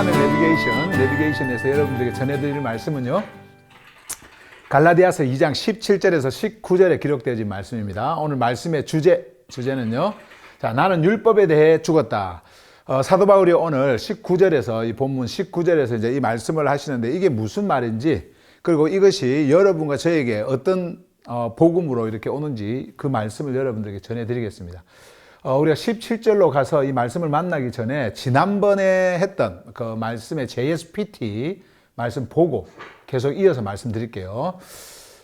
하는 내비게이션에서 여러분들에게 전해드릴 말씀은요, 갈라디아서 2장 17절에서 19절에 기록되어진 말씀입니다. 오늘 말씀의 주제는요, 자, 나는 율법에 대해 죽었다. 사도 바울이 오늘 19절에서 이 본문 19절에서 이제 이 말씀을 하시는데, 이게 무슨 말인지, 그리고 이것이 여러분과 저에게 어떤 복음으로 이렇게 오는지 그 말씀을 여러분들에게 전해드리겠습니다. 우리가 17절로 가서 이 말씀을 만나기 전에 지난번에 했던 그 말씀의 JSPT 말씀 보고 계속 이어서 말씀드릴게요.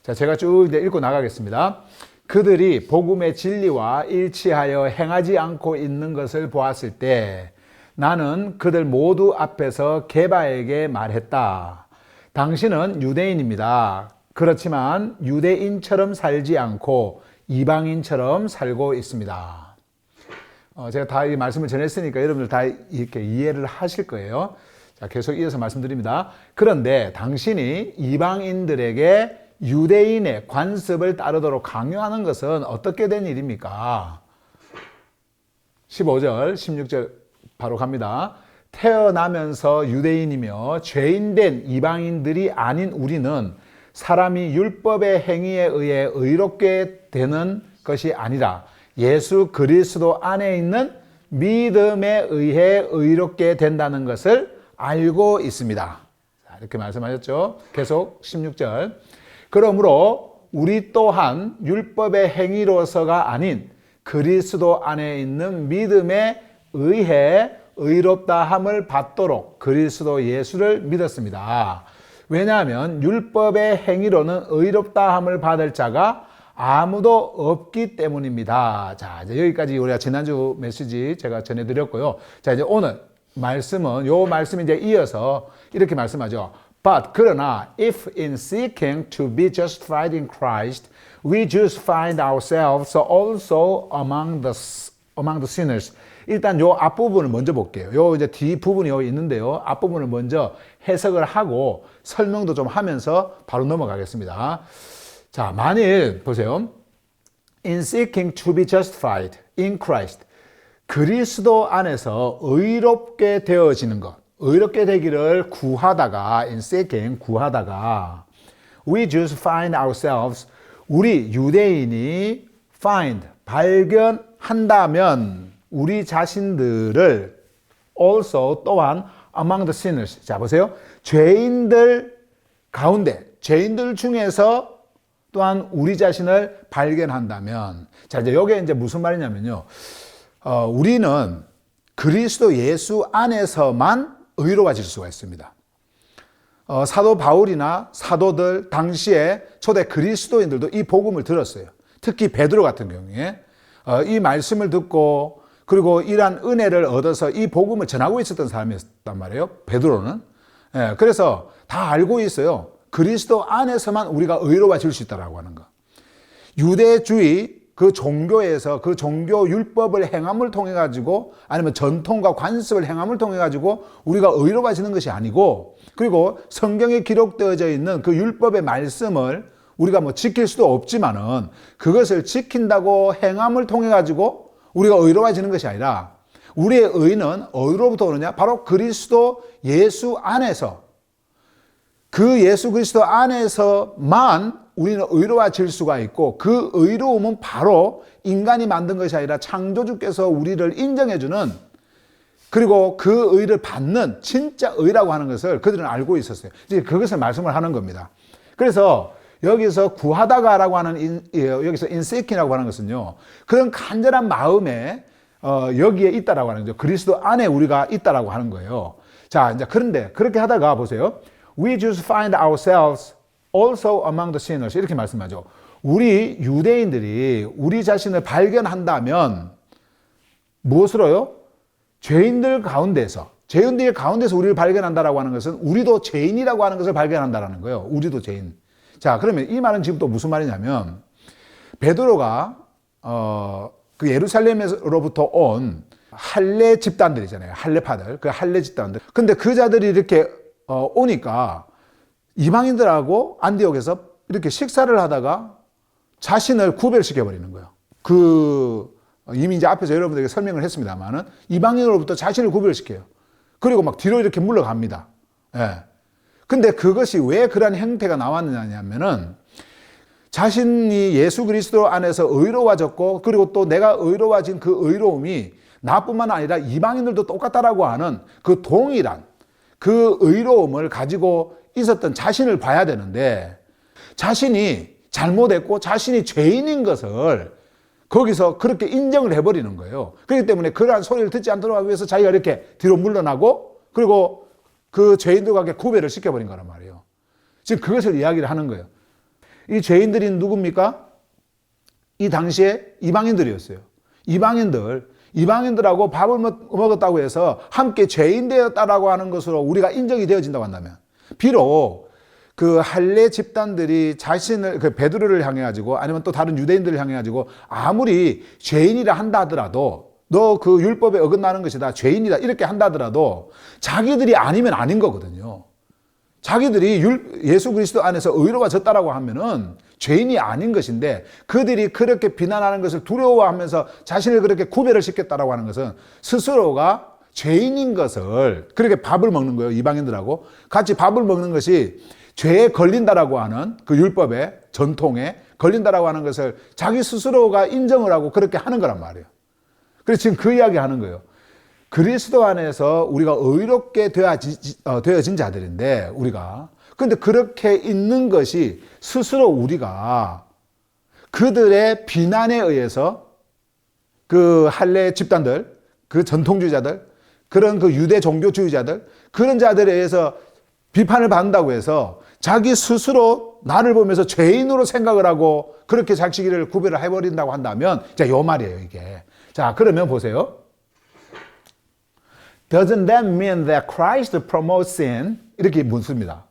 자, 제가 쭉 이제 읽고 나가겠습니다. 그들이 복음의 진리와 일치하여 행하지 않고 있는 것을 보았을 때 나는 그들 모두 앞에서 게바에게 말했다. 당신은 유대인입니다. 그렇지만 유대인처럼 살지 않고 이방인처럼 살고 있습니다. 제가 다 이 말씀을 전했으니까 여러분들 다 이렇게 이해를 하실 거예요. 자, 계속 이어서 말씀드립니다. 그런데 당신이 이방인들에게 유대인의 관습을 따르도록 강요하는 것은 어떻게 된 일입니까? 15절, 16절 바로 갑니다. 태어나면서 유대인이며 죄인된 이방인들이 아닌 우리는 사람이 율법의 행위에 의해 의롭게 되는 것이 아니라 예수 그리스도 안에 있는 믿음에 의해 의롭게 된다는 것을 알고 있습니다. 이렇게 말씀하셨죠. 계속 16절. 그러므로 우리 또한 율법의 행위로서가 아닌 그리스도 안에 있는 믿음에 의해 의롭다 함을 받도록 그리스도 예수를 믿었습니다. 왜냐하면 율법의 행위로는 의롭다 함을 받을 자가 아무도 없기 때문입니다. 자, 이제 여기까지 우리가 지난주 메시지 제가 전해드렸고요. 자, 이제 오늘 말씀은, 요 말씀이 이제 이어서 이렇게 말씀하죠. But, 그러나, if in seeking to be justified in Christ, we Jews find ourselves also among the sinners. 일단 요 앞부분을 먼저 볼게요. 요 이제 뒷부분이 여기 있는데요. 앞부분을 먼저 해석을 하고 설명도 좀 하면서 바로 넘어가겠습니다. 자, 만일 보세요. In seeking to be justified in Christ. 그리스도 안에서 의롭게 되어지는 것. 의롭게 되기를 구하다가, in seeking, 구하다가, we Jews find ourselves, 우리 유대인이 find, 발견한다면, 우리 자신들을 also, 또한 among the sinners. 자, 보세요. 죄인들 가운데, 죄인들 중에서 또한 우리 자신을 발견한다면, 자, 이제 여기에 이제 무슨 말이냐면요. 우리는 그리스도 예수 안에서만 의로워질 수가 있습니다. 사도 바울이나 사도들 당시에 초대 그리스도인들도 이 복음을 들었어요. 특히 베드로 같은 경우에 이 말씀을 듣고 그리고 이러한 은혜를 얻어서 이 복음을 전하고 있었던 사람이었단 말이에요. 베드로는. 그래서 다 알고 있어요. 그리스도 안에서만 우리가 의로워질 수 있다고 하는 거. 유대주의 그 종교에서 그 종교 율법을 행함을 통해 가지고 아니면 전통과 관습을 행함을 통해 가지고 우리가 의로워지는 것이 아니고, 그리고 성경에 기록되어져 있는 그 율법의 말씀을 우리가 뭐 지킬 수도 없지만은 그것을 지킨다고 행함을 통해 가지고 우리가 의로워지는 것이 아니라, 우리의 의는 어디로부터 오느냐? 바로 그리스도 예수 안에서, 그 예수 그리스도 안에서만 우리는 의로워질 수가 있고, 그 의로움은 바로 인간이 만든 것이 아니라 창조주께서 우리를 인정해주는, 그리고 그 의를 받는 진짜 의라고 하는 것을 그들은 알고 있었어요. 이제 그것을 말씀을 하는 겁니다. 그래서 여기서 구하다가라고 하는 여기서 인세킹이라고 하는 것은요, 그런 간절한 마음에 여기에 있다라고 하는 거죠. 그리스도 안에 우리가 있다라고 하는 거예요. 자, 이제 그런데 그렇게 하다가 보세요. We Jews find ourselves also among the sinners. 이렇게 말씀하죠. 우리 유대인들이 우리 자신을 발견한다면 무엇으로요? 죄인들 가운데서 우리를 발견한다라고 하는 것은 우리도 죄인이라고 하는 것을 발견한다라는 거예요. 우리도 죄인. 자, 그러면 이 말은 지금 또 무슨 말이냐면, 베드로가 그 예루살렘으로부터 온 할례 집단들이잖아요. 할례파들, 그 할례 집단들. 근데 그 자들이 이렇게 오니까 이방인들하고 안디옥에서 이렇게 식사를 하다가 자신을 구별시켜 버리는 거예요. 이미 이제 앞에서 여러분들에게 설명을 했습니다만은 이방인으로부터 자신을 구별시켜요. 그리고 막 뒤로 이렇게 물러갑니다. 예. 근데 그것이 왜 그런 행태가 나왔느냐면은 자신이 예수 그리스도 안에서 의로워졌고 그리고 또 내가 의로워진 그 의로움이 나뿐만 아니라 이방인들도 똑같다라고 하는 그 동일한 그 의로움을 가지고 있었던 자신을 봐야 되는데 자신이 잘못했고 자신이 죄인인 것을 거기서 그렇게 인정을 해버리는 거예요. 그렇기 때문에 그러한 소리를 듣지 않도록 하기 위해서 자기가 이렇게 뒤로 물러나고 그리고 그 죄인들과 함께 구별을 시켜버린 거란 말이에요. 지금 그것을 이야기를 하는 거예요. 이 죄인들이 누굽니까? 이 당시에 이방인들이었어요. 이방인들하고 밥을 먹었다고 해서 함께 죄인 되었다라고 하는 것으로 우리가 인정이 되어진다고 한다면 비록 그 할례 집단들이 자신을 그 베드로를 향해 가지고 아니면 또 다른 유대인들을 향해 가지고 아무리 죄인이라 한다 하더라도 너 그 율법에 어긋나는 것이다 죄인이다 이렇게 한다 하더라도 자기들이 아니면 아닌 거거든요. 자기들이 예수 그리스도 안에서 의로워졌다라고 하면은 죄인이 아닌 것인데 그들이 그렇게 비난하는 것을 두려워하면서 자신을 그렇게 구별을 시켰다라고 하는 것은 스스로가 죄인인 것을 그렇게 밥을 먹는 거예요. 이방인들하고 같이 밥을 먹는 것이 죄에 걸린다라고 하는 그 율법의 전통에 걸린다라고 하는 것을 자기 스스로가 인정을 하고 그렇게 하는 거란 말이에요. 그래서 지금 그 이야기 하는 거예요. 그리스도 안에서 우리가 의롭게 되어진 자들인데 우리가 근데 그렇게 있는 것이 스스로 우리가 그들의 비난에 의해서 그 할례 집단들, 그 전통주의자들, 그런 그 유대 종교주의자들 그런 자들에 의해서 비판을 받는다고 해서 자기 스스로 나를 보면서 죄인으로 생각을 하고 그렇게 자기를 구별을 해버린다고 한다면 자, 요 말이에요 이게. 자, 그러면 보세요. Doesn't that mean that Christ promotes sin? 이렇게 묻습니다.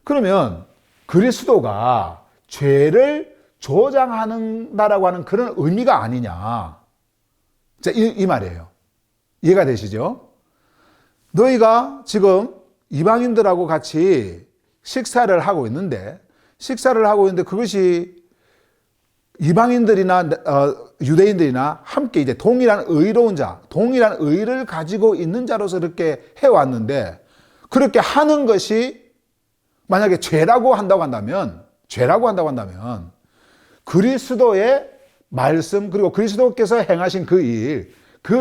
그러면 그리스도가 죄를 조장한다라고 하는 그런 의미가 아니냐. 자, 이 말이에요. 이해가 되시죠? 너희가 지금 이방인들하고 같이 식사를 하고 있는데 그것이 이방인들이나 유대인들이나 함께 이제 동일한 의로운 자, 동일한 의를 가지고 있는 자로서 이렇게 해왔는데 그렇게 하는 것이 만약에 죄라고 한다고 한다면 그리스도의 말씀 그리고 그리스도께서 행하신 그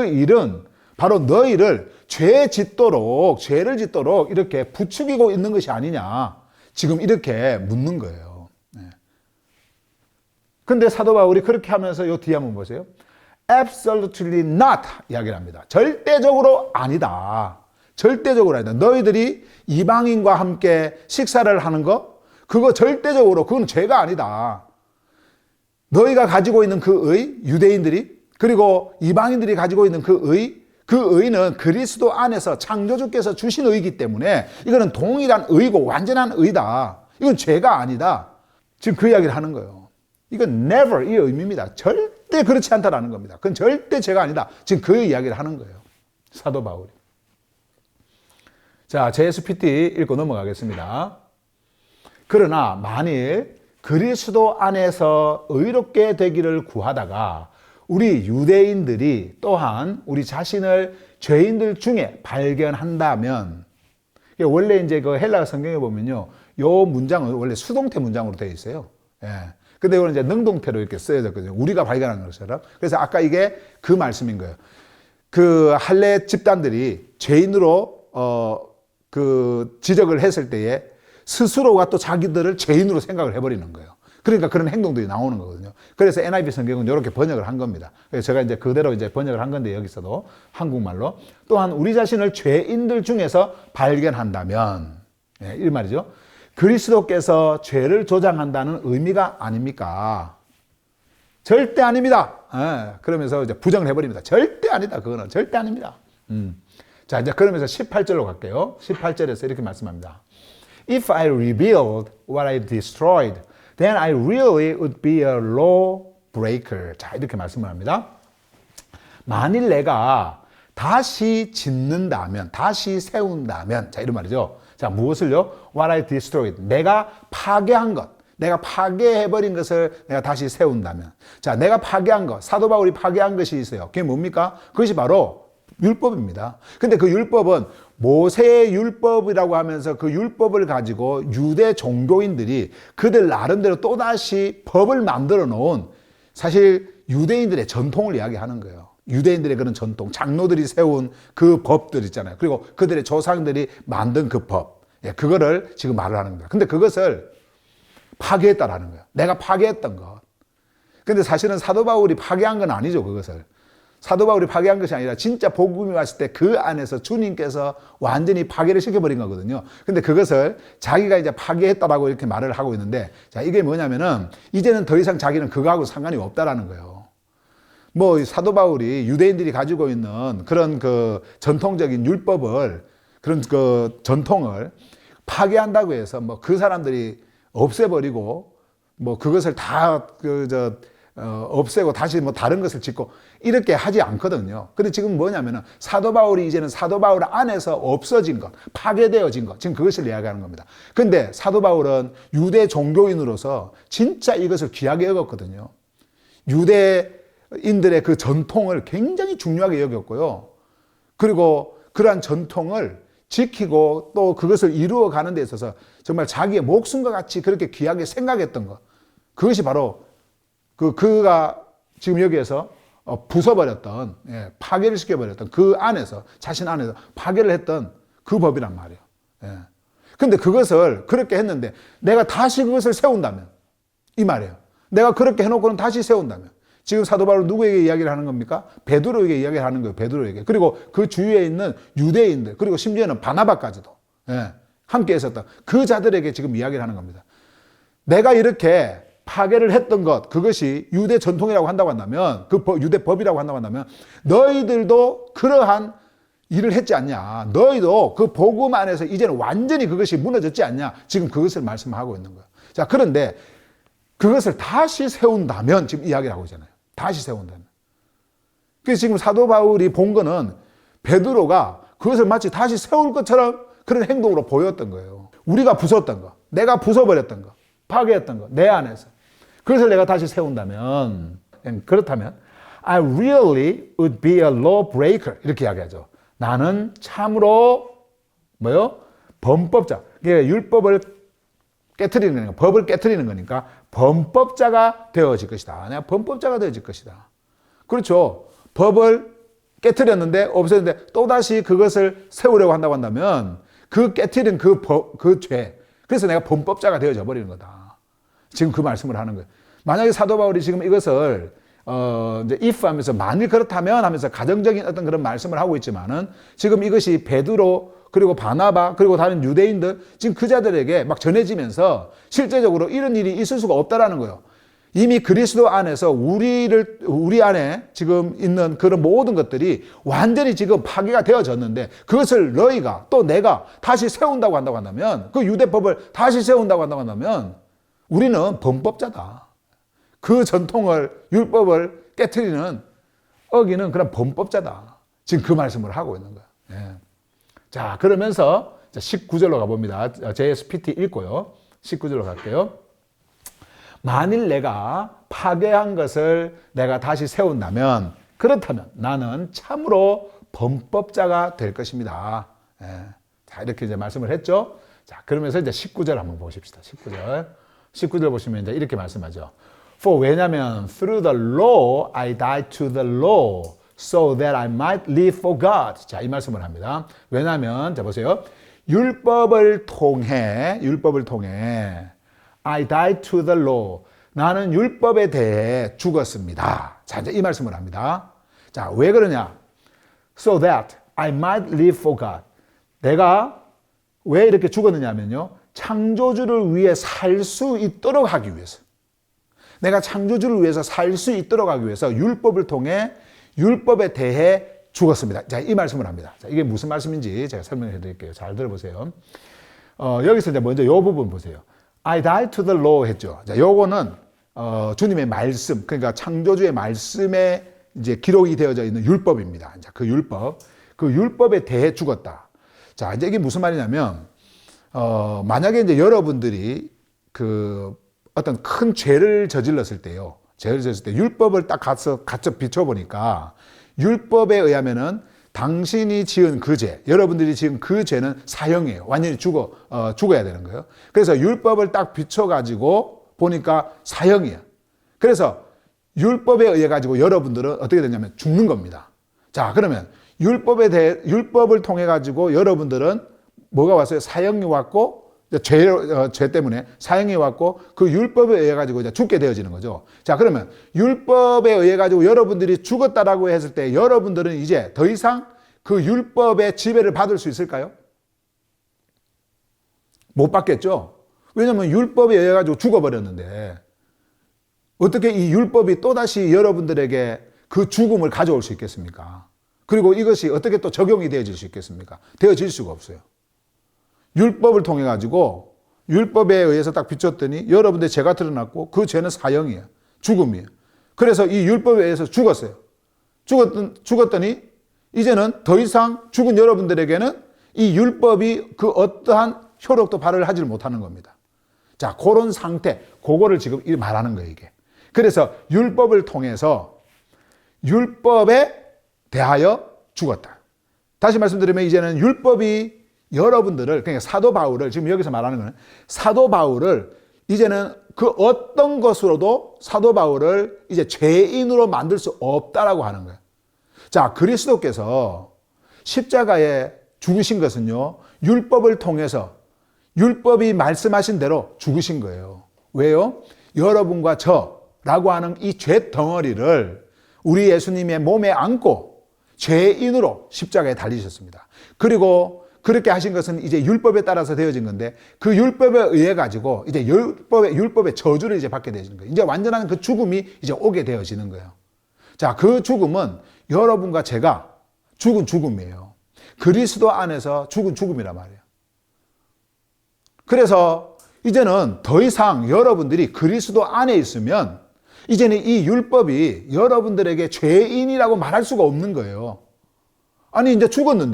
일은 바로 너희를 죄를 짓도록 이렇게 부추기고 있는 것이 아니냐. 지금 이렇게 묻는 거예요. 근데 사도 바울이 그렇게 하면서 요 뒤에 한번 보세요. Absolutely not 이야기를 합니다. 절대적으로 아니다. 절대적으로 아니다. 너희들이 이방인과 함께 식사를 하는 거 그거 절대적으로 그건 죄가 아니다. 너희가 가지고 있는 그 의, 유대인들이 그리고 이방인들이 가지고 있는 그 의는 그리스도 안에서 창조주께서 주신 의이기 때문에 이거는 동일한 의고 완전한 의다. 이건 죄가 아니다. 지금 그 이야기를 하는 거예요. 이건 never 이 의미입니다. 절대 그렇지 않다라는 겁니다. 그건 절대 죄가 아니다. 지금 그 이야기를 하는 거예요. 사도 바울이. 자, JSPT 읽고 넘어가겠습니다. 그러나 만일 그리스도 안에서 의롭게 되기를 구하다가 우리 유대인들이 또한 우리 자신을 죄인들 중에 발견한다면 원래 이제 그 헬라 성경에 보면요. 요 문장은 원래 수동태 문장으로 되어 있어요. 예. 근데 이거는 이제 능동태로 이렇게 쓰여졌거든요. 우리가 발견한 것처럼. 그래서 아까 이게 그 말씀인 거예요. 그 할례 집단들이 죄인으로 그 지적을 했을 때에 스스로가 또 자기들을 죄인으로 생각을 해버리는 거예요. 그러니까 그런 행동들이 나오는 거거든요. 그래서 NIV 성경은 이렇게 번역을 한 겁니다. 그래서 제가 이제 그대로 이제 번역을 한 건데 여기서도 한국말로 또한 우리 자신을 죄인들 중에서 발견한다면 이 말이죠. 그리스도께서 죄를 조장한다는 의미가 아닙니까? 절대 아닙니다. 그러면서 이제 부정을 해버립니다. 절대 아니다. 그거는 절대 아닙니다. 자, 이제 그러면서 18절로 갈게요. 18절에서 이렇게 말씀합니다. If I rebuild what I destroyed, then I really would be a law breaker. 자, 이렇게 말씀을 합니다. 만일 내가 다시 짓는다면, 다시 세운다면, 자, 이런 말이죠. 자, 무엇을요? What I destroyed. 내가 파괴한 것. 내가 파괴해버린 것을 내가 다시 세운다면. 자, 내가 파괴한 것. 사도 바울이 파괴한 것이 있어요. 그게 뭡니까? 그것이 바로 율법입니다. 근데 그 율법은 모세의 율법이라고 하면서 그 율법을 가지고 유대 종교인들이 그들 나름대로 또다시 법을 만들어 놓은 사실 유대인들의 전통을 이야기하는 거예요. 유대인들의 그런 전통, 장로들이 세운 그 법들 있잖아요. 그리고 그들의 조상들이 만든 그 법. 예, 그거를 지금 말을 하는 거예요. 근데 그것을 파괴했다라는 거예요. 내가 파괴했던 것. 근데 사실은 사도 바울이 파괴한 건 아니죠, 그것을. 사도 바울이 파괴한 것이 아니라 진짜 복음이 왔을 때 그 안에서 주님께서 완전히 파괴를 시켜버린 거거든요. 근데 그것을 자기가 이제 파괴했다라고 이렇게 말을 하고 있는데, 자, 이게 뭐냐면은 이제는 더 이상 자기는 그거하고 상관이 없다라는 거예요. 뭐 사도 바울이 유대인들이 가지고 있는 그런 그 전통적인 율법을, 그런 그 전통을 파괴한다고 해서 뭐 그 사람들이 없애버리고 뭐 그것을 다 없애고 다시 뭐 다른 것을 짓고 이렇게 하지 않거든요. 근데 지금 뭐냐면은 사도 바울이 이제는 사도 바울 안에서 없어진 것, 파괴되어진 것, 지금 그것을 이야기하는 겁니다. 근데 사도 바울은 유대 종교인으로서 진짜 이것을 귀하게 여겼거든요. 유대인들의 그 전통을 굉장히 중요하게 여겼고요. 그리고 그러한 전통을 지키고 또 그것을 이루어가는 데 있어서 정말 자기의 목숨과 같이 그렇게 귀하게 생각했던 것. 그것이 바로 그가 지금 여기에서 부숴버렸던, 예, 파괴를 시켜버렸던 그 안에서, 자신 안에서 파괴를 했던 그 법이란 말이에요. 예. 근데 그것을 그렇게 했는데 내가 다시 그것을 세운다면, 이 말이에요. 내가 그렇게 해놓고는 다시 세운다면, 지금 사도 바울은 누구에게 이야기를 하는 겁니까? 베드로에게 이야기를 하는 거예요. 베드로에게. 그리고 그 주위에 있는 유대인들, 그리고 심지어는 바나바까지도, 예, 함께 있었던 그 자들에게 지금 이야기를 하는 겁니다. 내가 이렇게 파괴를 했던 것, 그것이 유대 전통이라고 한다고 한다면, 그 유대 법이라고 한다고 한다면, 너희들도 그러한 일을 했지 않냐. 너희도 그 복음 안에서 이제는 완전히 그것이 무너졌지 않냐. 지금 그것을 말씀하고 있는 거예요. 자, 그런데 그것을 다시 세운다면, 지금 이야기를 하고 있잖아요. 다시 세운다면. 그래서 지금 사도 바울이 본 거는 베드로가 그것을 마치 다시 세울 것처럼 그런 행동으로 보였던 거예요. 우리가 부쉈던 거, 내가 부숴버렸던 거, 파괴했던 거, 내 안에서. 그것을 내가 다시 세운다면, 그렇다면 I really would be a law breaker. 이렇게 이야기하죠. 나는 참으로 뭐요? 범법자. 그러니까 율법을 깨트리는 거니까, 법을 깨트리는 거니까 범법자가 되어질 것이다. 내가 범법자가 되어질 것이다. 그렇죠. 법을 깨트렸는데 없었는데 또다시 그것을 세우려고 한다고 한다면 그 깨트린 그 죄. 그래서 내가 범법자가 되어져 버리는 거다. 지금 그 말씀을 하는 거예요. 만약에 사도 바울이 지금 이것을 이제 if 하면서 만일 그렇다면 하면서 가정적인 어떤 그런 말씀을 하고 있지만은 지금 이것이 베드로 그리고 바나바 그리고 다른 유대인들 지금 그 자들에게 막 전해지면서 실제적으로 이런 일이 있을 수가 없다라는 거예요. 이미 그리스도 안에서 우리 안에 지금 있는 그런 모든 것들이 완전히 지금 파괴가 되어졌는데 그것을 너희가 또 내가 다시 세운다고 한다고 한다면 그 유대법을 다시 세운다고 한다고 한다면 우리는 범법자다. 그 전통을 율법을 깨트리는 어기는 그런 범법자다. 지금 그 말씀을 하고 있는 거예요. 예. 자, 그러면서 19절로 가봅니다. JSPT 읽고요. 19절로 갈게요. 만일 내가 파괴한 것을 내가 다시 세운다면 그렇다면 나는 참으로 범법자가 될 것입니다. 예. 자, 이렇게 이제 말씀을 했죠. 자, 그러면서 이제 19절 한번 보십시다. 19절 보시면 이제 이렇게 말씀하죠. For 왜냐면 through the law I died to the law so that I might live for God. 자, 이 말씀을 합니다. 왜냐면 자 보세요. 율법을 통해 I died to the law. 나는 율법에 대해 죽었습니다. 자, 이제 이 말씀을 합니다. 자, 왜 그러냐? So that I might live for God. 내가 왜 이렇게 죽었느냐면요. 창조주를 위해 살 수 있도록 하기 위해서. 내가 창조주를 위해서 살 수 있도록 하기 위해서 율법을 통해 율법에 대해 죽었습니다. 자, 이 말씀을 합니다. 자, 이게 무슨 말씀인지 제가 설명해 드릴게요. 잘 들어보세요. 여기서 이제 먼저 이 부분 보세요. I died to the law 했죠. 자, 요거는 주님의 말씀, 그러니까 창조주의 말씀에 이제 기록이 되어져 있는 율법입니다. 자, 그 율법에 대해 죽었다. 자, 이제 이게 무슨 말이냐면, 만약에 이제 여러분들이 그 어떤 큰 죄를 저질렀을 때요. 죄를 저질렀을 때 율법을 딱 가서 비춰보니까 율법에 의하면은 당신이 지은 그 죄, 여러분들이 지은 그 죄는 사형이에요. 완전히 죽어야 되는 거예요. 그래서 율법을 딱 비춰가지고 보니까 사형이에요. 그래서 율법에 의해 가지고 여러분들은 어떻게 되냐면 죽는 겁니다. 자, 그러면 율법을 통해 가지고 여러분들은 뭐가 왔어요? 사형이 왔고, 죄 때문에 사형이 왔고, 그 율법에 의해 가지고 이제 죽게 되어지는 거죠. 자, 그러면 율법에 의해 가지고 여러분들이 죽었다라고 했을 때 여러분들은 이제 더 이상 그 율법의 지배를 받을 수 있을까요? 못 받겠죠? 왜냐면 율법에 의해 가지고 죽어버렸는데 어떻게 이 율법이 또다시 여러분들에게 그 죽음을 가져올 수 있겠습니까? 그리고 이것이 어떻게 또 적용이 되어질 수 있겠습니까? 되어질 수가 없어요. 율법을 통해 가지고 율법에 의해서 딱 비췄더니 여러분들의 죄가 드러났고 그 죄는 사형이에요. 죽음이에요. 그래서 이 율법에 의해서 죽었어요. 죽었더니 이제는 더 이상 죽은 여러분들에게는 이 율법이 그 어떠한 효력도 발휘를 하지 못하는 겁니다. 자, 그런 상태, 그거를 지금 말하는 거예요, 이게. 그래서 율법을 통해서 율법에 대하여 죽었다. 다시 말씀드리면 이제는 율법이 여러분들을, 그러니까 사도 바울을, 지금 여기서 말하는 거는 사도 바울을 이제는 그 어떤 것으로도 사도 바울을 이제 죄인으로 만들 수 없다라고 하는 거예요. 자, 그리스도께서 십자가에 죽으신 것은요, 율법을 통해서 율법이 말씀하신 대로 죽으신 거예요. 왜요? 여러분과 저라고 하는 이 죄 덩어리를 우리 예수님의 몸에 안고 죄인으로 십자가에 달리셨습니다. 그리고 그렇게 하신 것은 이제 율법에 따라서 되어진 건데 그 율법에 의해 가지고 이제 율법의 저주를 이제 받게 되시는 거예요. 이제 완전한 그 죽음이 이제 오게 되어지는 거예요. 자, 그 죽음은 여러분과 제가 죽은 죽음이에요. 그리스도 안에서 죽은 죽음이란 말이에요. 그래서 이제는 더 이상 여러분들이 그리스도 안에 있으면 이제는 이 율법이 여러분들에게 죄인이라고 말할 수가 없는 거예요. 아니, 이제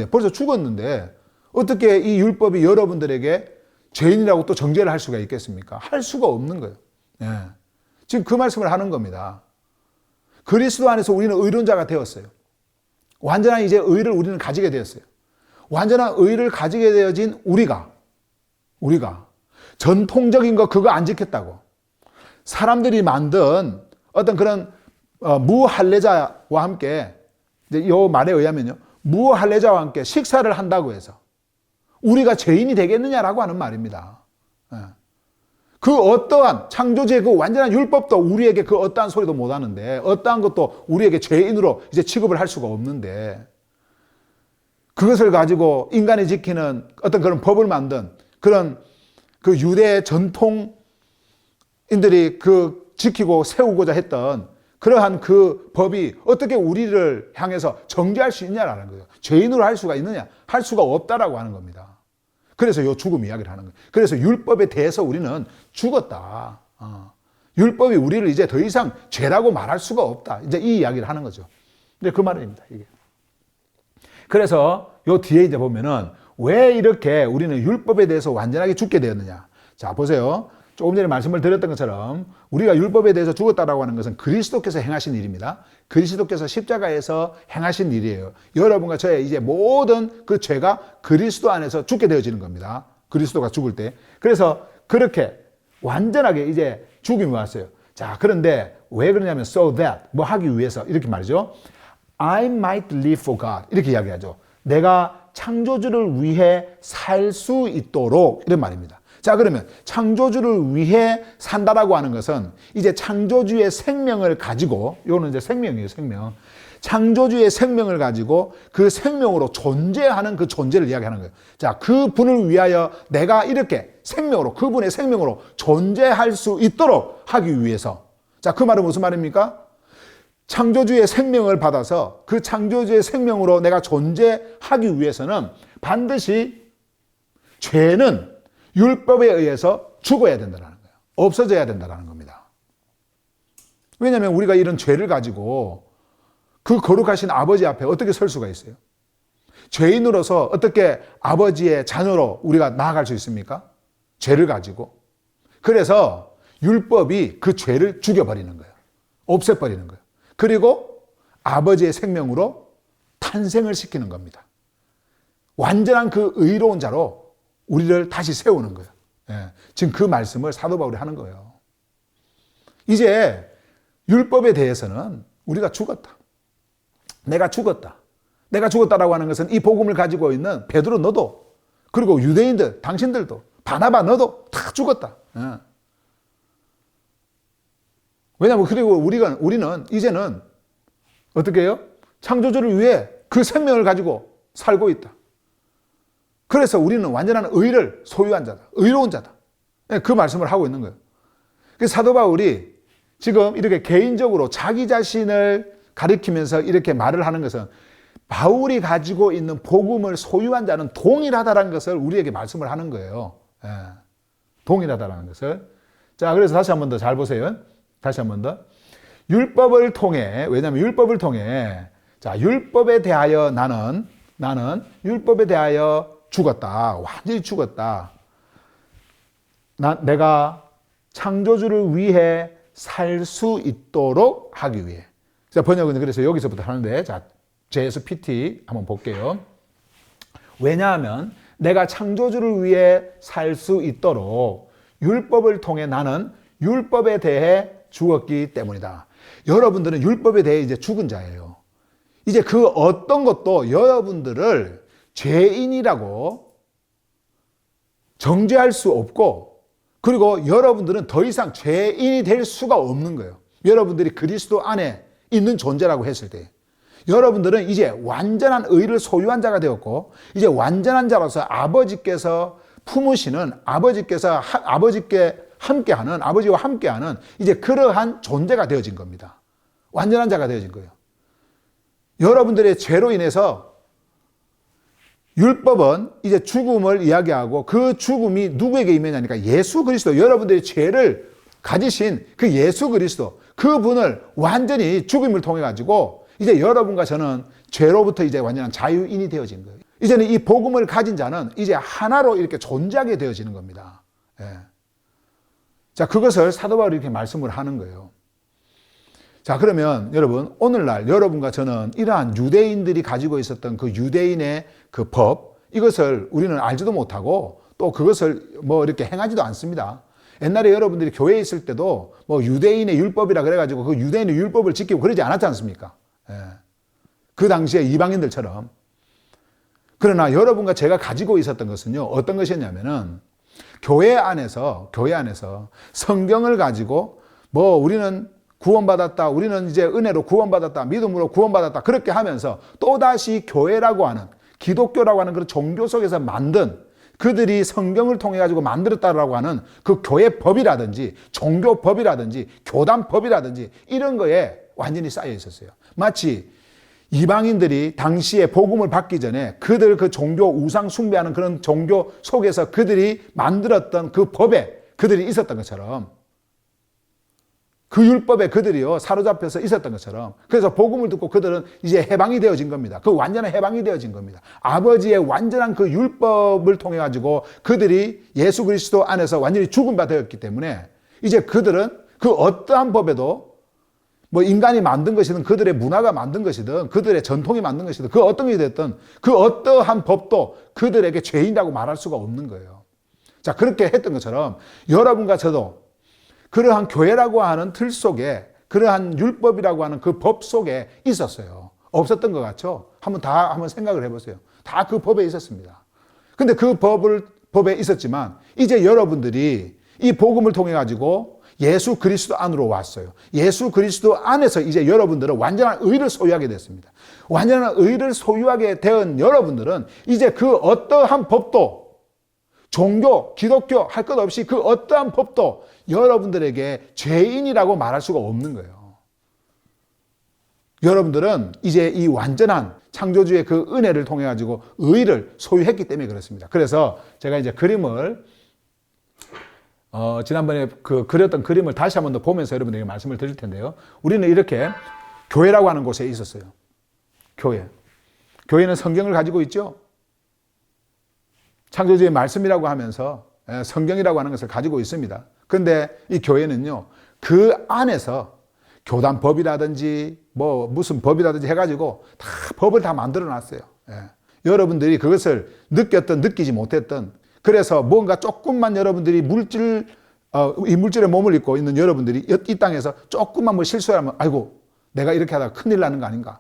벌써 죽었는데 어떻게 이 율법이 여러분들에게 죄인이라고 또 정죄를 할 수가 있겠습니까? 할 수가 없는 거예요. 예. 지금 그 말씀을 하는 겁니다. 그리스도 안에서 우리는 의론자가 되었어요. 완전한 이제 의를 우리는 가지게 되었어요. 완전한 의를 가지게 되어진 우리가 전통적인 거 그거 안 지켰다고 사람들이 만든 어떤 그런 무할례자와 함께, 이 말에 의하면요, 무할례자와 함께 식사를 한다고 해서 우리가 죄인이 되겠느냐라고 하는 말입니다. 그 어떠한 창조주의 그 완전한 율법도 우리에게 그 어떠한 소리도 못 하는데, 어떠한 것도 우리에게 죄인으로 이제 취급을 할 수가 없는데, 그것을 가지고 인간이 지키는 어떤 그런 법을 만든 그런 그 유대 전통인들이 그 지키고 세우고자 했던 그러한 그 법이 어떻게 우리를 향해서 정죄할 수 있냐라는 거예요. 죄인으로 할 수가 있느냐? 할 수가 없다라고 하는 겁니다. 그래서 이 죽음 이야기를 하는 거예요. 그래서 율법에 대해서 우리는 죽었다. 율법이 우리를 이제 더 이상 죄라고 말할 수가 없다. 이제 이 이야기를 하는 거죠. 근데 그 말입니다, 이게. 그래서 요 뒤에 이제 보면은 왜 이렇게 우리는 율법에 대해서 완전하게 죽게 되었느냐. 자, 보세요. 조금 전에 말씀을 드렸던 것처럼 우리가 율법에 대해서 죽었다라고 하는 것은 그리스도께서 행하신 일입니다. 그리스도께서 십자가에서 행하신 일이에요. 여러분과 저의 이제 모든 그 죄가 그리스도 안에서 죽게 되어지는 겁니다. 그리스도가 죽을 때. 그래서 그렇게 완전하게 이제 죽음이 왔어요. 자, 그런데 왜 그러냐면 so that, 뭐 하기 위해서 이렇게 말이죠. I might live for God 이렇게 이야기하죠. 내가 창조주를 위해 살 수 있도록 이런 말입니다. 자, 그러면 창조주를 위해 산다라고 하는 것은 이제 창조주의 생명을 가지고, 이거는 이제 생명이에요, 생명. 창조주의 생명을 가지고 그 생명으로 존재하는 그 존재를 이야기하는 거예요. 자, 그 분을 위하여 내가 이렇게 생명으로, 그분의 생명으로 존재할 수 있도록 하기 위해서. 자, 그 말은 무슨 말입니까? 창조주의 생명을 받아서 그 창조주의 생명으로 내가 존재하기 위해서는 반드시 죄는 율법에 의해서 죽어야 된다는 거예요. 없어져야 된다는 겁니다. 왜냐하면 우리가 이런 죄를 가지고 그 거룩하신 아버지 앞에 어떻게 설 수가 있어요? 죄인으로서 어떻게 아버지의 자녀로 우리가 나아갈 수 있습니까? 죄를 가지고. 그래서 율법이 그 죄를 죽여버리는 거예요. 없애버리는 거예요. 그리고 아버지의 생명으로 탄생을 시키는 겁니다. 완전한 그 의로운 자로 우리를 다시 세우는 거예요. 지금 그 말씀을 사도 바울이 하는 거예요. 이제 율법에 대해서는 우리가 죽었다. 내가 죽었다. 내가 죽었다라고 하는 것은 이 복음을 가지고 있는 베드로 너도, 그리고 유대인들, 당신들도, 바나바 너도 다 죽었다. 왜냐하면 그리고 우리는 이제는 어떻게 해요? 창조주를 위해 그 생명을 가지고 살고 있다. 그래서 우리는 완전한 의를 소유한 자다. 의로운 자다. 그 말씀을 하고 있는 거예요. 그래서 사도 바울이 지금 이렇게 개인적으로 자기 자신을 가리키면서 이렇게 말을 하는 것은 바울이 가지고 있는 복음을 소유한 자는 동일하다는 것을 우리에게 말씀을 하는 거예요. 동일하다는 것을. 자, 그래서 다시 한 번 더 잘 보세요. 다시 한 번 더. 율법을 통해, 왜냐하면 율법을 통해, 자, 율법에 대하여 나는 율법에 대하여 죽었다. 완전히 죽었다. 내가 창조주를 위해 살 수 있도록 하기 위해. 자, 번역은 그래서 여기서부터 하는데, 자, JSPT 한번 볼게요. 왜냐하면 내가 창조주를 위해 살 수 있도록 율법을 통해 나는 율법에 대해 죽었기 때문이다. 여러분들은 율법에 대해 이제 죽은 자예요. 이제 그 어떤 것도 여러분들을 죄인이라고 정죄할 수 없고, 그리고 여러분들은 더 이상 죄인이 될 수가 없는 거예요. 여러분들이 그리스도 안에 있는 존재라고 했을 때 여러분들은 이제 완전한 의를 소유한 자가 되었고, 이제 완전한 자로서 아버지께서 품으시는, 아버지께서 아버지께 함께하는, 아버지와 함께하는 이제 그러한 존재가 되어진 겁니다. 완전한 자가 되어진 거예요. 여러분들의 죄로 인해서 율법은 이제 죽음을 이야기하고, 그 죽음이 누구에게 임했냐니까 예수 그리스도, 여러분들의 죄를 가지신 그 예수 그리스도, 그분을 완전히 죽음을 통해 가지고 이제 여러분과 저는 죄로부터 이제 완전한 자유인이 되어진 거예요. 이제는 이 복음을 가진 자는 이제 하나로 이렇게 존재하게 되어지는 겁니다. 자, 그것을 사도 바울이 이렇게 말씀을 하는 거예요. 자, 그러면 여러분, 오늘날 여러분과 저는 이러한 유대인들이 가지고 있었던 그 유대인의 그 법, 이것을 우리는 알지도 못하고 또 그것을 뭐 이렇게 행하지도 않습니다. 옛날에 여러분들이 교회에 있을 때도 뭐 유대인의 율법이라 그래가지고 그 유대인의 율법을 지키고 그러지 않았지 않습니까? 그 당시에 이방인들처럼. 그러나 여러분과 제가 가지고 있었던 것은요, 어떤 것이었냐면은 교회 안에서 성경을 가지고 뭐 우리는 구원받았다, 우리는 이제 은혜로 구원받았다, 믿음으로 구원받았다, 그렇게 하면서 또다시 교회라고 하는, 기독교라고 하는 그런 종교 속에서 만든, 그들이 성경을 통해 가지고 만들었다라고 하는 그 교회법이라든지 종교법이라든지 교단법이라든지 이런 거에 완전히 쌓여 있었어요. 마치 이방인들이 당시에 복음을 받기 전에 그들 그 종교 우상 숭배하는 그런 종교 속에서 그들이 만들었던 그 법에 그들이 있었던 것처럼, 그 율법에 그들이요 사로잡혀서 있었던 것처럼, 그래서 복음을 듣고 그들은 이제 해방이 되어진 겁니다. 그 완전한 해방이 되어진 겁니다. 아버지의 완전한 그 율법을 통해 가지고 그들이 예수 그리스도 안에서 완전히 죽은 바 되었기 때문에 이제 그들은 그 어떠한 법에도 뭐 인간이 만든 것이든 그들의 문화가 만든 것이든 그들의 전통이 만든 것이든 그 어떤 게 됐든 그 어떠한 법도 그들에게 죄인이라고 말할 수가 없는 거예요. 자, 그렇게 했던 것처럼 여러분과 저도 그러한 교회라고 하는 틀 속에, 그러한 율법이라고 하는 그 법 속에 있었어요. 없었던 것 같죠? 한번 생각을 해보세요. 다 그 법에 있었습니다. 근데 그 법에 있었지만 이제 여러분들이 이 복음을 통해 가지고 예수 그리스도 안으로 왔어요. 예수 그리스도 안에서 이제 여러분들은 완전한 의를 소유하게 됐습니다. 완전한 의를 소유하게 된 여러분들은 이제 그 어떠한 법도, 종교, 기독교 할 것 없이 그 어떠한 법도 여러분들에게 죄인이라고 말할 수가 없는 거예요. 여러분들은 이제 이 완전한 창조주의 그 은혜를 통해 가지고 의를 소유했기 때문에 그렇습니다. 그래서 제가 이제 그림을 지난번에 그 그렸던 그림을 다시 한 번 더 보면서 여러분들에게 말씀을 드릴 텐데요. 우리는 이렇게 교회라고 하는 곳에 있었어요. 교회는 성경을 가지고 있죠. 창조주의 말씀이라고 하면서 성경이라고 하는 것을 가지고 있습니다. 그런데 이 교회는요, 그 안에서 교단법이라든지 뭐 무슨 법이라든지 해가지고 다 법을 다 만들어 놨어요. 예. 여러분들이 그것을 느꼈던 느끼지 못했던, 그래서 뭔가 조금만 여러분들이 이 물질의 몸을 입고 있는 여러분들이 이 땅에서 조금만 뭐 실수하면 아이고 내가 이렇게 하다가 큰일 나는 거 아닌가,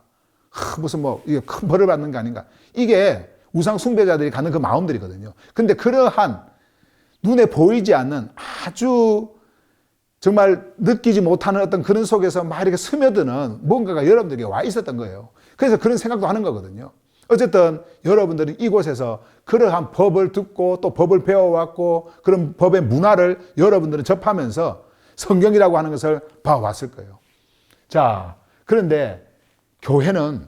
무슨 뭐 큰 벌을 받는 거 아닌가, 이게 우상 숭배자들이 갖는 그 마음들이거든요. 근데 그러한 눈에 보이지 않는 아주 정말 느끼지 못하는 어떤 그런 속에서 막 이렇게 스며드는 뭔가가 여러분들에게 와 있었던 거예요. 그래서 그런 생각도 하는 거거든요. 어쨌든 여러분들은 이곳에서 그러한 법을 듣고 또 법을 배워왔고 그런 법의 문화를 여러분들은 접하면서 성경이라고 하는 것을 봐왔을 거예요. 자, 그런데 교회는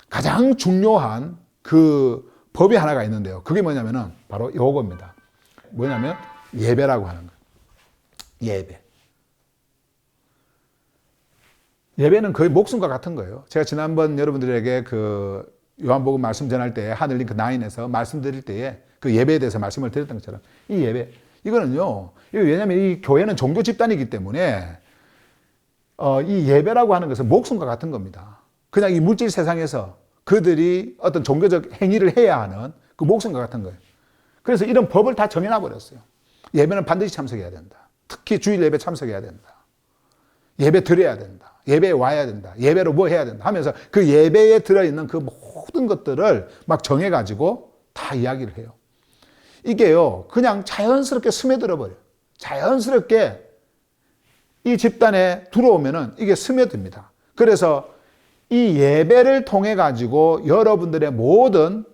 가장 중요한 그 법이 하나가 있는데요. 그게 뭐냐면은 바로 요겁니다. 뭐냐면 예배라고 하는 거예요. 예배. 예배는 거의 목숨과 같은 거예요. 제가 지난번 여러분들에게 그 요한복음 말씀 전할 때 하늘링크 9에서 말씀드릴 때에 그 예배에 대해서 말씀을 드렸던 것처럼 이 예배, 이거는요, 왜냐하면 이 교회는 종교 집단이기 때문에 이 예배라고 하는 것은 목숨과 같은 겁니다. 그냥 이 물질 세상에서 그들이 어떤 종교적 행위를 해야 하는 그 목숨과 같은 거예요. 그래서 이런 법을 다 정해놔 버렸어요. 예배는 반드시 참석해야 된다. 특히 주일 예배 참석해야 된다. 예배 드려야 된다. 예배에 와야 된다. 예배로 뭐 해야 된다 하면서 그 예배에 들어있는 그 모든 것들을 막 정해가지고 다 이야기를 해요. 이게요, 그냥 자연스럽게 스며들어 버려요. 자연스럽게 이 집단에 들어오면은 이게 스며듭니다. 그래서 이 예배를 통해 가지고 여러분들의 모든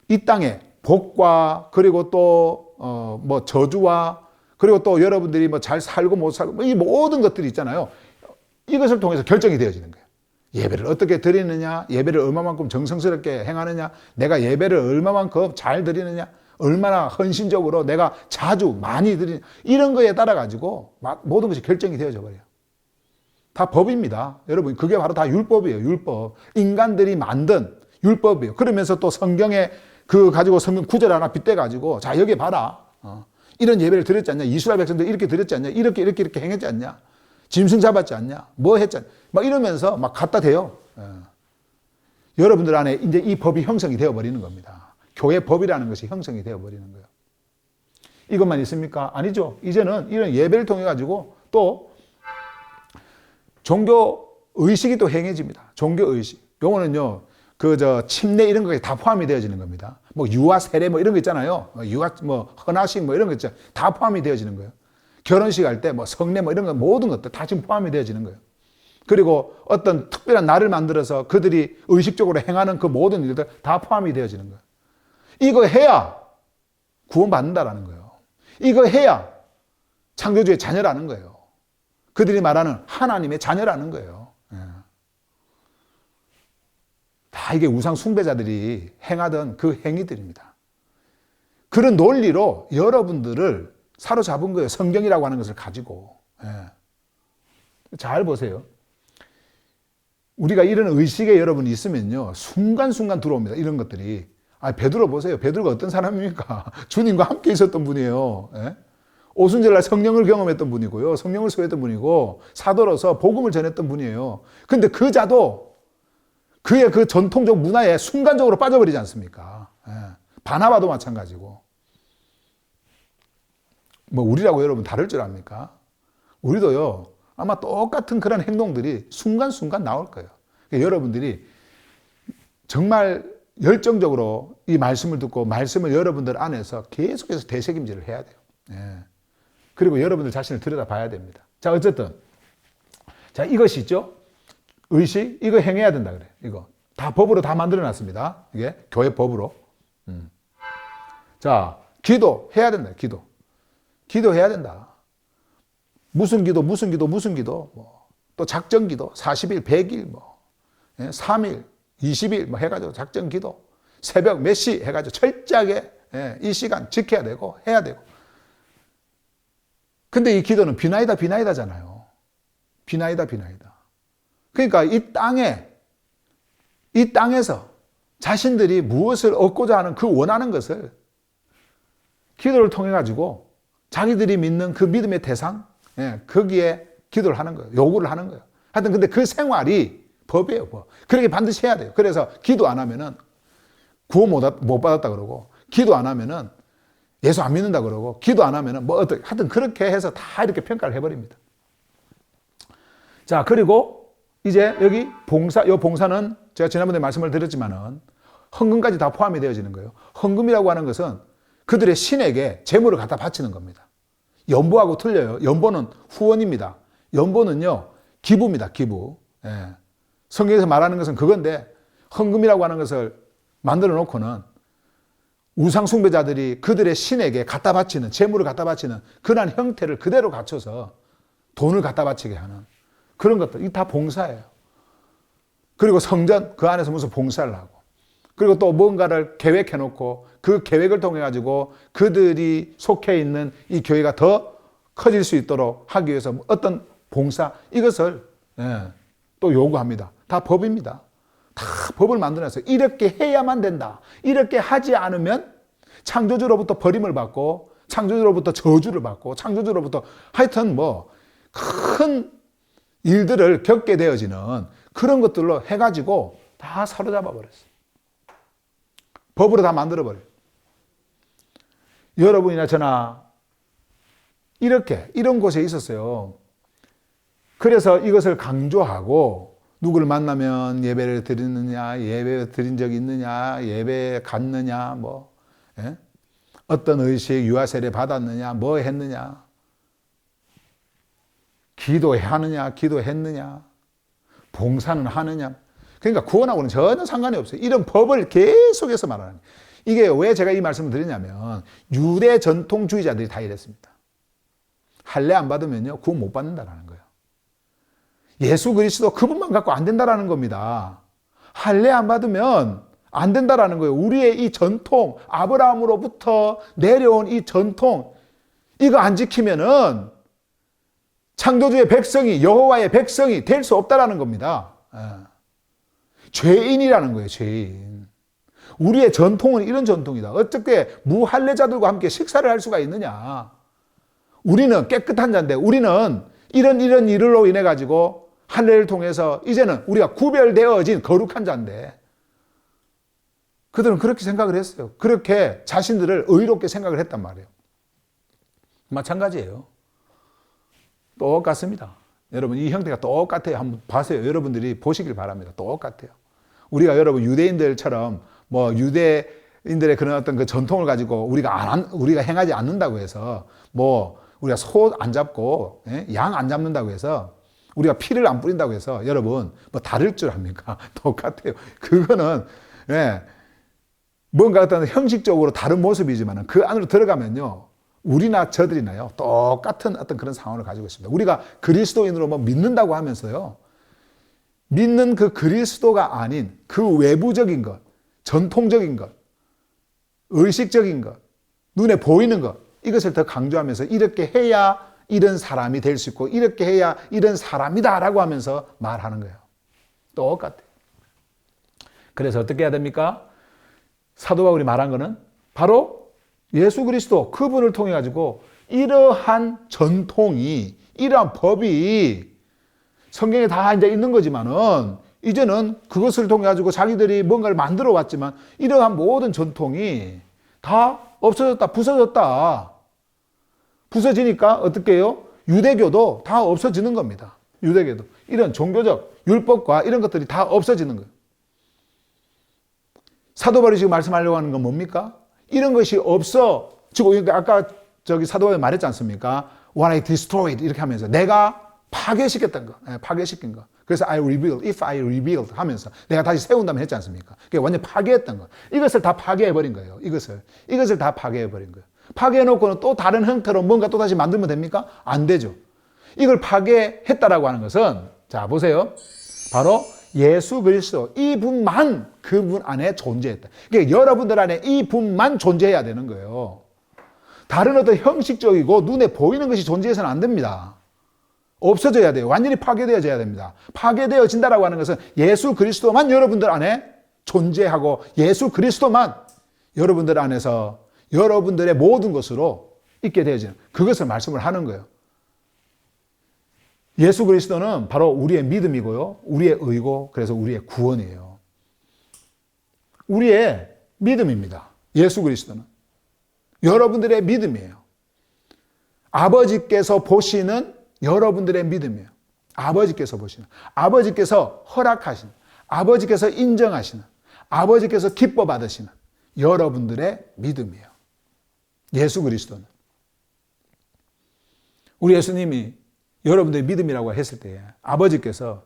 이 땅의 복과 그리고 또 뭐 저주와 그리고 또 여러분들이 뭐 잘 살고 못 살고 이 모든 것들이 있잖아요. 이것을 통해서 결정이 되어지는 거예요. 예배를 어떻게 드리느냐, 예배를 얼마만큼 정성스럽게 행하느냐, 내가 예배를 얼마만큼 잘 드리느냐, 얼마나 헌신적으로 내가 자주 많이 드리느냐, 이런 거에 따라 가지고 모든 것이 결정이 되어져 버려요. 다 법입니다. 여러분, 그게 바로 다 율법이에요. 율법. 인간들이 만든 율법이에요. 그러면서 또 성경에 그 가지고 성경 구절 하나 빗대 가지고 자, 여기 봐라. 이런 예배를 드렸지 않냐? 이스라엘 백성들 이렇게 드렸지 않냐? 이렇게 행했지 않냐? 짐승 잡았지 않냐? 뭐 했지 않냐? 막 이러면서 막 갖다 대요. 여러분들 안에 이제 이 법이 형성이 되어 버리는 겁니다. 교회 법이라는 것이 형성이 되어 버리는 거예요. 이것만 있습니까? 아니죠. 이제는 이런 예배를 통해 가지고 또 종교 의식이 또 행해집니다. 종교 의식. 요거는요, 침례 이런 것이 다 포함이 되어지는 겁니다. 뭐 유아 세례 뭐 이런 거 있잖아요. 유아 뭐 헌화식 뭐 이런 거 있잖아요. 다 포함이 되어지는 거예요. 결혼식 할 때 뭐 성례 뭐 이런 거 모든 것들 다 지금 포함이 되어지는 거예요. 그리고 어떤 특별한 날을 만들어서 그들이 의식적으로 행하는 그 모든 일들 다 포함이 되어지는 거예요. 이거 해야 구원받는다라는 거예요. 이거 해야 창조주의 자녀라는 거예요. 그들이 말하는 하나님의 자녀라는 거예요. 다 이게 우상 숭배자들이 행하던 그 행위들입니다. 그런 논리로 여러분들을 사로잡은 거예요. 성경이라고 하는 것을 가지고. 잘 보세요. 우리가 이런 의식에 여러분이 있으면요, 순간순간 들어옵니다. 이런 것들이. 베드로 보세요. 베드로가 어떤 사람입니까? 주님과 함께 있었던 분이에요. 오순절날 성령을 경험했던 분이고요. 성령을 소유했던 분이고 사도로서 복음을 전했던 분이에요. 근데 그 자도 그의 그 전통적 문화에 순간적으로 빠져버리지 않습니까? 바나바도 마찬가지고. 뭐 우리라고 여러분 다를 줄 압니까? 우리도요, 아마 똑같은 그런 행동들이 순간순간 나올 거예요. 그러니까 여러분들이 정말 열정적으로 이 말씀을 듣고 말씀을 여러분들 안에서 계속해서 되새김질을 해야 돼요. 그리고 여러분들 자신을 들여다봐야 됩니다. 자, 어쨌든 자, 이것이 있죠. 의식, 이거 행해야 된다 그래. 이거 다 법으로 다 만들어 놨습니다. 이게 교회 법으로. 자, 기도 해야 된다. 기도해야 된다. 무슨 기도, 뭐, 또 작전 기도, 40일, 100일, 뭐, 3일, 20일, 뭐 해가지고 작전 기도, 새벽 몇 시 해가지고 철저하게 이 시간 지켜야 되고, 해야 되고. 근데 이 기도는 비나이다잖아요. 비나이다. 그러니까 이 땅에서 자신들이 무엇을 얻고자 하는 그 원하는 것을 기도를 통해 가지고 자기들이 믿는 그 믿음의 대상, 거기에 기도를 하는 거예요. 요구를 하는 거예요. 하여튼 근데 그 생활이 법이에요, 법. 그렇게 반드시 해야 돼요. 그래서 기도 안 하면은 구원 못 받았다 그러고, 기도 안 하면은 예수 안 믿는다 그러고, 기도 안 하면은 뭐 어떻게, 하여튼 그렇게 해서 다 이렇게 평가를 해버립니다. 자, 그리고 이제 여기 봉사, 요 봉사는 제가 지난번에 말씀을 드렸지만은 헌금까지 다 포함이 되어지는 거예요. 헌금이라고 하는 것은 그들의 신에게 재물을 갖다 바치는 겁니다. 연보하고 틀려요. 연보는 후원입니다. 연보는요, 기부입니다, 기부. 예. 성경에서 말하는 것은 그건데, 헌금이라고 하는 것을 만들어 놓고는 우상 숭배자들이 그들의 신에게 갖다 바치는, 재물을 갖다 바치는 그러한 형태를 그대로 갖춰서 돈을 갖다 바치게 하는 그런 것들, 이게 다 봉사예요. 그리고 성전, 그 안에서 무슨 봉사를 하고, 그리고 또 뭔가를 계획해 놓고 그 계획을 통해 가지고 그들이 속해 있는 이 교회가 더 커질 수 있도록 하기 위해서 어떤 봉사, 이것을 또 요구합니다. 다 법입니다. 다 법을 만들어서 이렇게 해야만 된다. 이렇게 하지 않으면 창조주로부터 버림을 받고, 창조주로부터 저주를 받고, 창조주로부터 하여튼 뭐 큰 일들을 겪게 되어지는 그런 것들로 해가지고 다 사로잡아 버렸어요. 법으로 다 만들어버려요. 여러분이나 저나 이렇게 이런 곳에 있었어요. 그래서 이것을 강조하고, 누구를 만나면 예배를 드리느냐, 예배 드린 적이 있느냐, 예배 갔느냐, 뭐 어떤 의식 유아 세례 받았느냐, 뭐 했느냐, 기도하느냐, 기도했느냐, 봉사는 하느냐. 그러니까 구원하고는 전혀 상관이 없어요. 이런 법을 계속해서 말하는 거예요. 이게 왜 제가 이 말씀을 드리냐면, 유대 전통주의자들이 다 이랬습니다. 할례 안 받으면요, 구원 못 받는다라는 거예요. 예수 그리스도 그분만 갖고 안 된다라는 겁니다. 할례 안 받으면 안 된다라는 거예요. 우리의 이 전통, 아브라함으로부터 내려온 이 전통, 이거 안 지키면은 창조주의 백성이, 여호와의 백성이 될 수 없다라는 겁니다. 죄인이라는 거예요, 죄인. 우리의 전통은 이런 전통이다. 어떻게 무할례자들과 함께 식사를 할 수가 있느냐. 우리는 깨끗한 자인데, 우리는 이런 일로 인해 가지고 할례를 통해서 이제는 우리가 구별되어진 거룩한 자인데, 그들은 그렇게 생각을 했어요. 그렇게 자신들을 의롭게 생각을 했단 말이에요. 마찬가지예요. 똑같습니다. 여러분, 이 형태가 똑같아요. 한번 봐세요. 여러분들이 보시길 바랍니다. 똑같아요. 우리가 여러분 유대인들처럼 뭐 유대인들의 그런 어떤 그 전통을 가지고 우리가 행하지 않는다고 해서, 뭐 우리가 소 안 잡고 양 안 잡는다고 해서, 우리가 피를 안 뿌린다고 해서 여러분 뭐 다를 줄 압니까? 똑같아요. 그거는 뭔가 어떤 형식적으로 다른 모습이지만 그 안으로 들어가면요, 우리나 저들이나요 똑같은 어떤 그런 상황을 가지고 있습니다. 우리가 그리스도인으로 뭐 믿는다고 하면서요, 믿는 그 그리스도가 아닌 그 외부적인 것, 전통적인 것, 의식적인 것, 눈에 보이는 것, 이것을 더 강조하면서 이렇게 해야 이런 사람이 될 수 있고, 이렇게 해야 이런 사람이다라고 하면서 말하는 거예요. 똑같아요. 그래서 어떻게 해야 됩니까? 사도 바울이 말한 거는 바로 예수 그리스도 그분을 통해 가지고 이러한 전통이, 이러한 법이 성경에 다 이제 있는 거지만은, 이제는 그것을 통해 가지고 자기들이 뭔가를 만들어 왔지만 이러한 모든 전통이 다 없어졌다, 부서졌다. 부서지니까 어떻게 해요? 유대교도 다 없어지는 겁니다. 유대교도. 이런 종교적 율법과 이런 것들이 다 없어지는 거예요. 사도 바울이 지금 말씀하려고 하는 건 뭡니까? 이런 것이 없어지고, 아까 사도 바울이 말했지 않습니까? What I destroyed, 이렇게 하면서 내가 파괴시켰던 거, 파괴시킨 거. 그래서 I rebuild, if I rebuild 하면서 내가 다시 세운다면 했지 않습니까? 그게 완전 파괴했던 거. 이것을 다 파괴해버린 거예요. 이것을 다 파괴해버린 거예요. 파괴해놓고는 또 다른 형태로 뭔가 또 다시 만들면 됩니까? 안 되죠. 이걸 파괴했다라고 하는 것은, 자, 보세요. 바로 예수 그리스도, 이분만 그분 안에 존재했다. 그러니까 여러분들 안에 이분만 존재해야 되는 거예요. 다른 어떤 형식적이고 눈에 보이는 것이 존재해서는 안 됩니다. 없어져야 돼요. 완전히 파괴되어져야 됩니다. 파괴되어진다라고 하는 것은 예수 그리스도만 여러분들 안에 존재하고, 예수 그리스도만 여러분들 안에서 여러분들의 모든 것으로 있게 되어지는, 그것을 말씀을 하는 거예요. 예수 그리스도는 바로 우리의 믿음이고요. 우리의 의고, 그래서 우리의 구원이에요. 우리의 믿음입니다. 예수 그리스도는. 여러분들의 믿음이에요. 아버지께서 보시는 여러분들의 믿음이에요. 아버지께서 보시는, 아버지께서 허락하시는, 아버지께서 인정하시는, 아버지께서 기뻐 받으시는 여러분들의 믿음이에요. 예수 그리스도는. 우리 예수님이 여러분들의 믿음이라고 했을 때 아버지께서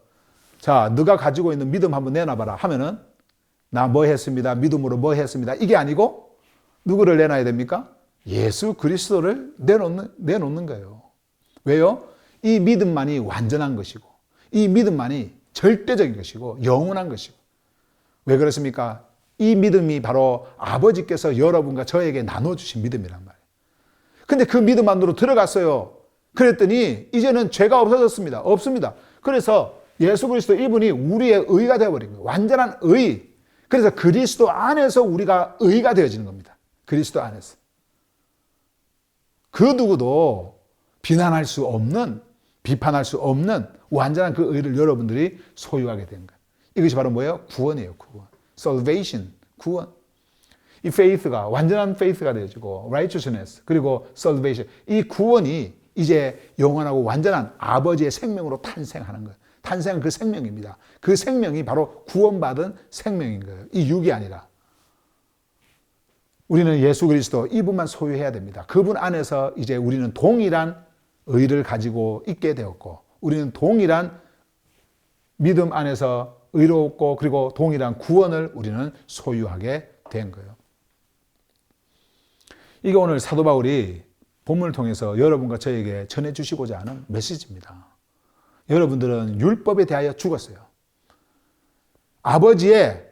자, 네가 가지고 있는 믿음 한번 내놔봐라 하면은 나 뭐 했습니다. 믿음으로 뭐 했습니다. 이게 아니고 누구를 내놔야 됩니까? 예수 그리스도를 내놓는 거예요. 왜요? 이 믿음만이 완전한 것이고 이 믿음만이 절대적인 것이고 영원한 것이고. 왜 그렇습니까? 이 믿음이 바로 아버지께서 여러분과 저에게 나눠주신 믿음이란 말이에요. 근데 그 믿음 안으로 들어갔어요. 그랬더니 이제는 죄가 없어졌습니다. 없습니다. 그래서 예수 그리스도 이분이 우리의 의가 되어버린 거예요. 완전한 의. 그래서 그리스도 안에서 우리가 의가 되어지는 겁니다. 그리스도 안에서. 그 누구도 비난할 수 없는, 비판할 수 없는 완전한 그 의를 여러분들이 소유하게 된 거예요. 이것이 바로 뭐예요? 구원이에요. 구원. Salvation. 구원. 이 faith가 완전한 faith가 되어지고 righteousness 그리고 salvation. 이 구원이 이제 영원하고 완전한 아버지의 생명으로 탄생하는 거예요. 탄생한 그 생명입니다. 그 생명이 바로 구원받은 생명인 거예요. 이 육이 아니라. 우리는 예수 그리스도 이분만 소유해야 됩니다. 그분 안에서 이제 우리는 동일한 의를 가지고 있게 되었고 우리는 동일한 믿음 안에서 의롭고 그리고 동일한 구원을 우리는 소유하게 된 거예요. 이게 오늘 사도 바울이 본문을 통해서 여러분과 저에게 전해주시고자 하는 메시지입니다. 여러분들은 율법에 대하여 죽었어요. 아버지의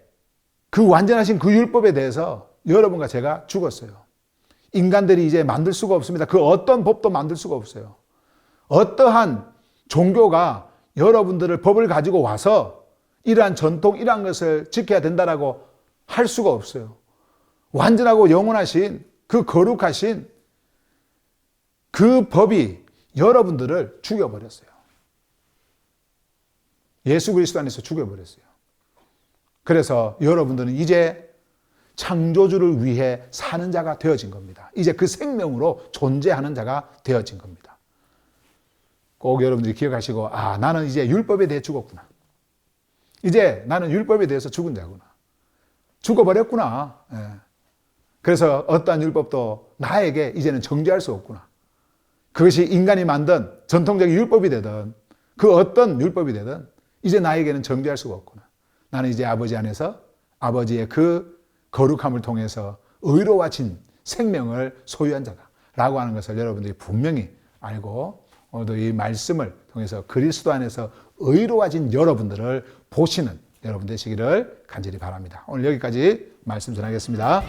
그 완전하신 그 율법에 대해서 여러분과 제가 죽었어요. 인간들이 이제 만들 수가 없습니다. 그 어떤 법도 만들 수가 없어요. 어떠한 종교가 여러분들을 법을 가지고 와서 이러한 전통, 이러한 것을 지켜야 된다라고 할 수가 없어요. 완전하고 영원하신 그 거룩하신 그 법이 여러분들을 죽여버렸어요. 예수 그리스도 안에서 죽여버렸어요. 그래서 여러분들은 이제 창조주를 위해 사는 자가 되어진 겁니다. 이제 그 생명으로 존재하는 자가 되어진 겁니다. 꼭 여러분들이 기억하시고 아 나는 이제 율법에 대해 죽었구나. 이제 나는 율법에 대해서 죽은 자구나. 죽어버렸구나. 예. 그래서 어떠한 율법도 나에게 이제는 정죄할 수 없구나. 그것이 인간이 만든 전통적인 율법이 되든 그 어떤 율법이 되든 이제 나에게는 정죄할 수가 없구나. 나는 이제 아버지 안에서 아버지의 그 거룩함을 통해서 의로워진 생명을 소유한 자다라고 하는 것을 여러분들이 분명히 알고 오늘도 이 말씀을 통해서 그리스도 안에서 의로워진 여러분들을 보시는 여러분 되시기를 간절히 바랍니다. 오늘 여기까지 말씀 전하겠습니다.